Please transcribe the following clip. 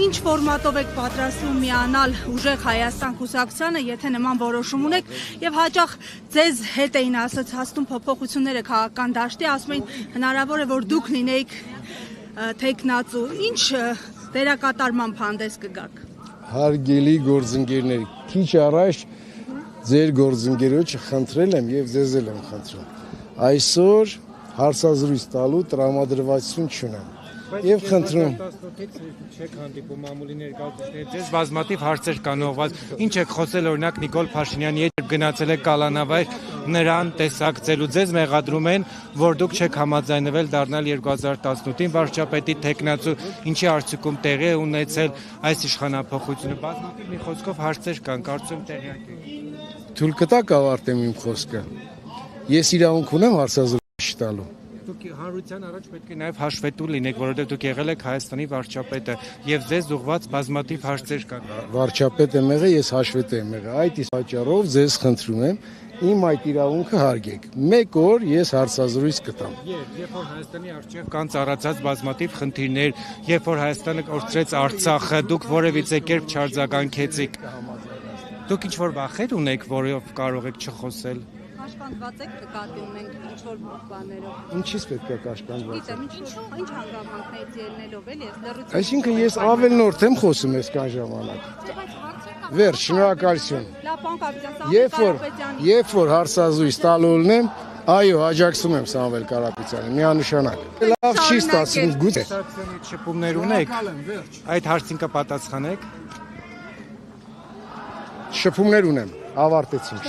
Ինչ ֆորմատով եք պատրաստվում միանալ ուժեղ Հայաստան կուսակցությանը, եթե նման որոշում ունեք եւ հաճախ ձեզ հետ էին ասացում փոփոխությունները քաղաքական դաշտի, ասում էին հնարավոր է որ դուք լինեիք տեխնացու, ինչ դերակատարման հանդես կգաք։ Հարգելի գործընկերներ, քիչ առաջ ձեր գործընկերոջը խնդրել եմ եւ ձեզ էլ եմ խնդրում։ Այսօր հարցազրույց տալու տրամադրվածություն չունեմ։ Եվ խնդրում չեք հանդիպում մամուլի ներկայացուցիչներ, ձեզ բազմաթիվ հարցեր կան ուղղված, ինչ եք խոսել օրինակ Նիկոլ Փաշինյանի հետ գնացել եք կալանավայր նրան տեսակցելու, ձեզ մեղադրում են, որ դուք չեք համաձայնվել դառնալ 2018-ին վարչապետի տեխնացու, ինչի արդյունքում տեղի է ունեցել այս իշխանափոխությունը, բազմաթիվ մի խոսքով հարցեր կան, կարծում տեղյակ եք։ Թույլ կտաք ավարտեմ իմ խոսքը։ Ես իրավունք ունեմ հարցազրույց տալու։ Դուք հանրության առաջ պետք է նաև հաշվետու լինեք, որովհետև դուք եղել եք Հայաստանի վարչապետը եւ ձեզ ուղղված բազմաթիվ հարցեր կան։ Վարչապետ եմ եղել, ես հաշվետու եմ եղել։ Այդ իսկ պատճառով ձեզ խնդրում եմ իմ այդ իրավունքը հարգեք։ Մեկ օր ես հարցազրույց կտամ։ Երբ որ Հայաստանի արժեվ կան ծառացած բազմաթիվ խնդիրներ, երբ որ Հայաստանը կորցրեց Արցախը, դուք որևիցե կերպ չարձագանքեցիք։ Դուք ինչ որ վախեր ունեք, որով կարող եք չխոսել։ Կաշկանդված եք նկատի ունենք ինչ-որ բաներով։ Ինչից պետք է կաշկանդված։ Գիտեմ, ինչ հանգամանքներից ելնելով էլի ես լրիվ։ Այսինքն ես ավելնորդ եմ խոսում այսքան ժամանակ։ Վերջ, շնորհակալություն։ Լավ, պարոն Կարապետյան, Երբ որ հարցազրույց տալու ունեմ, այո, աջակցում եմ Սամվել Կարապետյանին, միանշանակ։ Լավ չի ստացվում, գուցե։ Շփումներ ունեք։ Այդ հարցին կպատասխանեք։ Շփումներ ունեմ, ավարտեցինք։